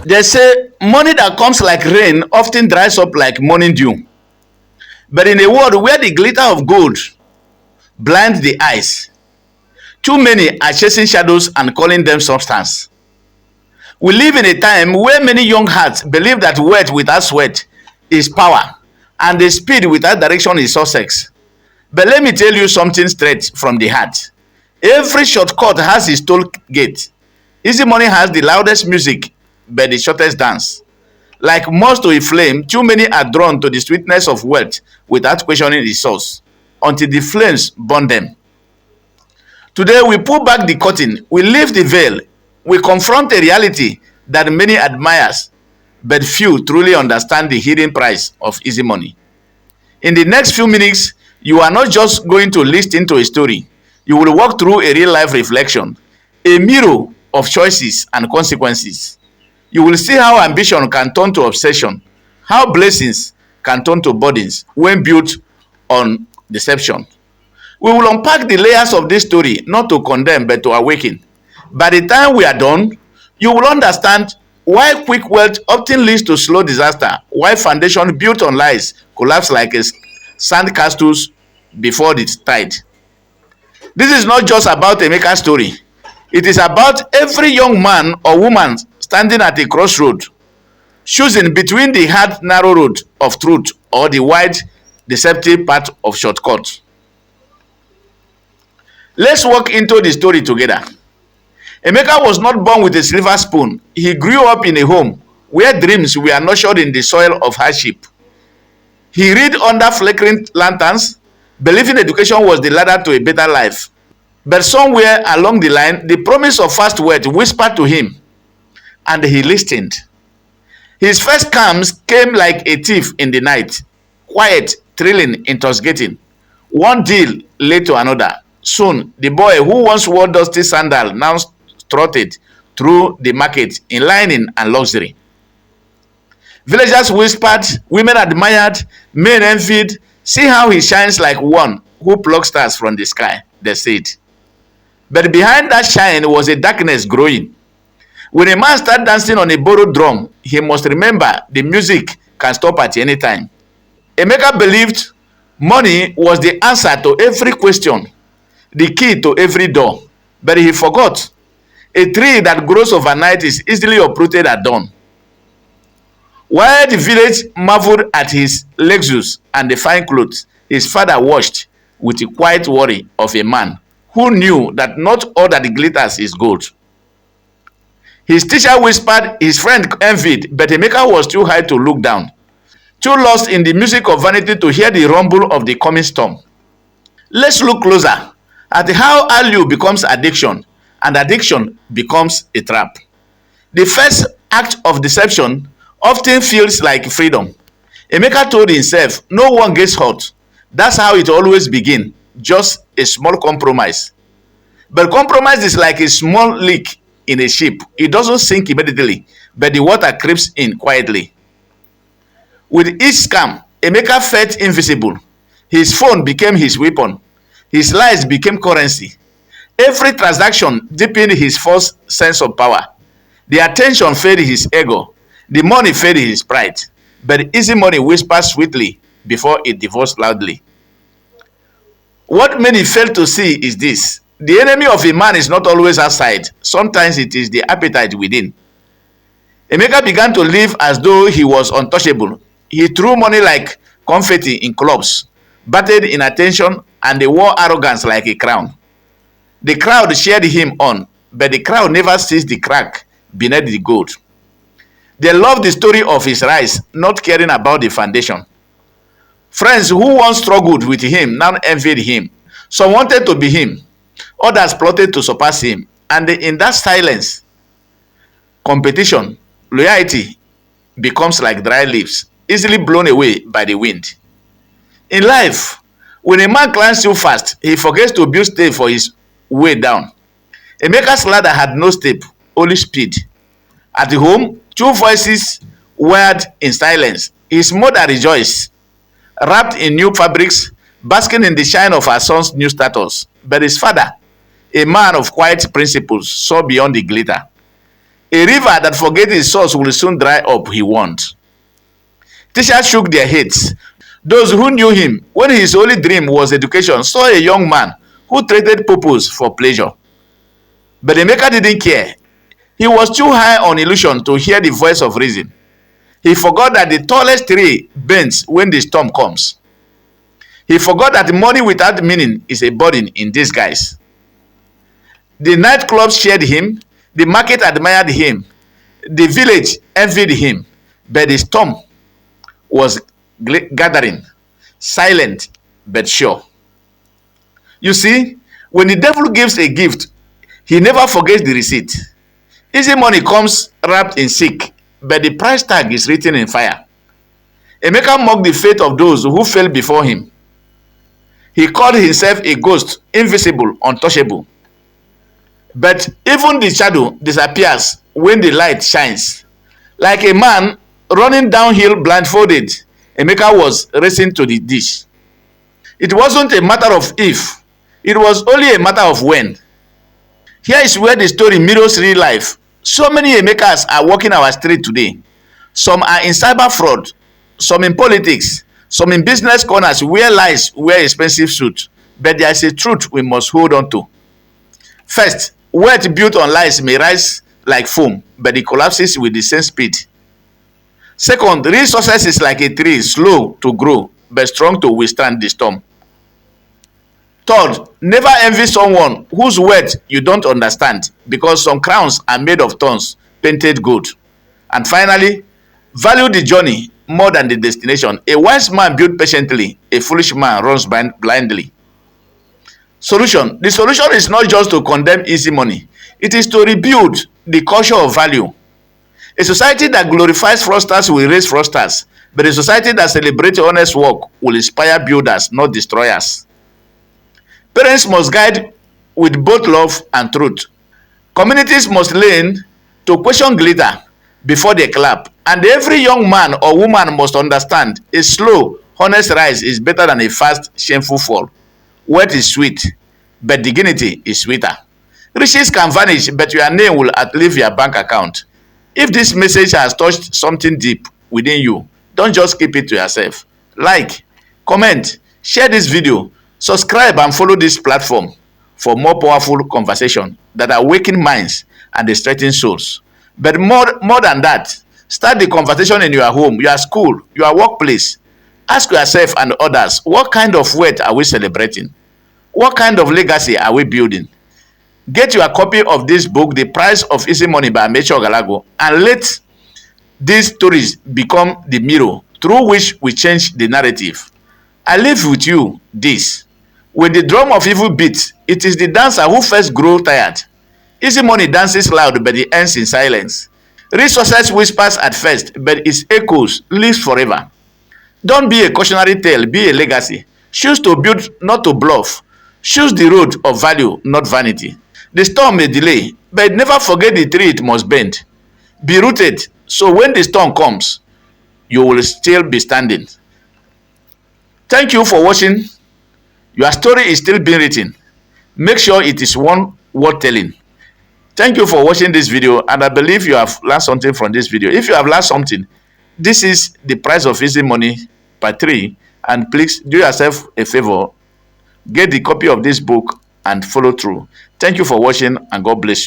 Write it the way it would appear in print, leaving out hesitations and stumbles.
They say money that comes like rain often dries up like morning dew. But in a world where the glitter of gold blinds the eyes, too many are chasing shadows and calling them substance. We live in a time where many young hearts believe that wealth without sweat is power, and the speed without direction is success. But let me tell you something straight from the heart. Every shortcut has its toll gate. Easy money has the loudest music, but the shortest dance. Like moths to a flame, too many are drawn to the sweetness of wealth without questioning the source, until the flames burn them. Today, we pull back the curtain, we lift the veil, we confront a reality that many admires, but few truly understand the hidden price of easy money. In the next few minutes, you are not just going to listen to a story, you will walk through a real life reflection, a mirror of choices and consequences. You will see how ambition can turn to obsession, how blessings can turn to burdens when built on deception. We will unpack the layers of this story, not to condemn, but to awaken. By the time we are done, you will understand why quick wealth often leads to slow disaster, why foundation built on lies collapse like a sand castles before the tide. This is not just about a maker story. It is about every young man or woman standing at a crossroad, choosing between the hard, narrow road of truth or the wide, deceptive path of shortcut. Let's walk into the story together. Emeka was not born with a silver spoon. He grew up in a home where dreams were nurtured in the soil of hardship. He read under flickering lanterns, believing education was the ladder to a better life. But somewhere along the line, the promise of fast wealth whispered to him, and he listened. His first calms came like a thief in the night, quiet, thrilling, intoxicating. One deal led to another. Soon, the boy who once wore dusty sandal now strutted through the market in lining and luxury. Villagers whispered, women admired, men envied. See how he shines like one who plucks stars from the sky, they said. But behind that shine was a darkness growing. When a man starts dancing on a borrowed drum, he must remember the music can stop at any time. Emeka believed money was the answer to every question, the key to every door. But he forgot a tree that grows overnight is easily uprooted at dawn. While the village marveled at his Lexus and the fine clothes, his father watched with the quiet worry of a man who knew that not all that glitters is gold. His teacher whispered, his friend envied, but Emeka was too high to look down, too lost in the music of vanity to hear the rumble of the coming storm. Let's look closer at how value becomes addiction and addiction becomes a trap. The first act of deception often feels like freedom. Emeka told himself, no one gets hurt. That's how it always begins, just a small compromise. But compromise is like a small leak in a ship. It doesn't sink immediately, but the water creeps in quietly. With each scam, Emeka felt invisible. His phone became his weapon. His lies became currency. Every transaction deepened his false sense of power. The attention fed his ego. The money fed his pride. But easy money whispers sweetly before it divorces loudly. What many fail to see is this. The enemy of a man is not always outside. Sometimes it is the appetite within. Emeka began to live as though he was untouchable. He threw money like confetti in clubs, batted in attention, and they wore arrogance like a crown. The crowd cheered him on, but the crowd never sees the crack beneath the gold. They loved the story of his rise, not caring about the foundation. Friends who once struggled with him now envied him. Some wanted to be him. Others plotted to surpass him. And in that silence, competition, loyalty becomes like dry leaves, easily blown away by the wind. In life, when a man climbs too fast, he forgets to build step for his way down. Emeka's ladder had no step, only speed. At home, two voices wired in silence. His mother rejoiced, wrapped in new fabrics, basking in the shine of her son's new status. But his father, a man of quiet principles, saw beyond the glitter. A river that forgets its source will soon dry up, he warned. Teachers shook their heads. Those who knew him when his only dream was education saw a young man who traded purpose for pleasure. But Emeka didn't care. He was too high on illusion to hear the voice of reason. He forgot that the tallest tree bends when the storm comes. He forgot that money without meaning is a burden in disguise. The nightclubs cheered him, the market admired him, the village envied him, but the storm was gathering, silent but sure. You see, when the devil gives a gift, he never forgets the receipt. Easy money comes wrapped in silk, but the price tag is written in fire. Emeka mocked the fate of those who fell before him. He called himself a ghost, invisible, untouchable. But even the shadow disappears when the light shines. Like a man running downhill blindfolded, Emeka was racing to the dish. It wasn't a matter of if, it was only a matter of when. Here is where the story mirrors real life. So many Emekas are walking our street today. Some are in cyber fraud, some in politics, some in business corners where lies wear expensive suits. But there is a truth we must hold on to. First, wealth built on lies may rise like foam, but it collapses with the same speed. Second, real success is like a tree, slow to grow, but strong to withstand the storm. Third, never envy someone whose wealth you don't understand, because some crowns are made of thorns painted gold. And finally, value the journey more than the destination. A wise man builds patiently, a foolish man runs blindly. Solution. The solution is not just to condemn easy money. It is to rebuild the culture of value. A society that glorifies fraudsters will raise fraudsters, but a society that celebrates honest work will inspire builders, not destroyers. Parents must guide with both love and truth. Communities must learn to question glitter before they clap. And every young man or woman must understand a slow, honest rise is better than a fast, shameful fall. Wealth is sweet, but dignity is sweeter. Riches can vanish, but your name will outlive your bank account. If this message has touched something deep within you, don't just keep it to yourself. Like, comment, share this video, subscribe and follow this platform for more powerful conversation that awaken minds and strengthen souls. But more than that, start the conversation in your home, your school, your workplace. Ask yourself and others, what kind of wealth are we celebrating? What kind of legacy are we building? Get your copy of this book, The Price of Easy Money by Amechi Ogalago, and let these stories become the mirror through which we change the narrative. I leave with you this. When the drum of evil beats, it is the dancer who first grows tired. Easy money dances loud, but it ends in silence. Real success whispers at first, but its echoes live forever. Don't be a cautionary tale, be a legacy. Choose to build, not to bluff. Choose the road of value, not vanity. The storm may delay, but never forget the tree it must bend. Be rooted, so when the storm comes, you will still be standing. Thank you for watching. Your story is still being written. Make sure it is one worth telling. Thank you for watching this video, and I believe you have learned something from this video. If you have learned something, this is The Price of Easy Money Part 3, and please do yourself a favor, get the copy of this book and follow through. Thank you for watching, and God bless you.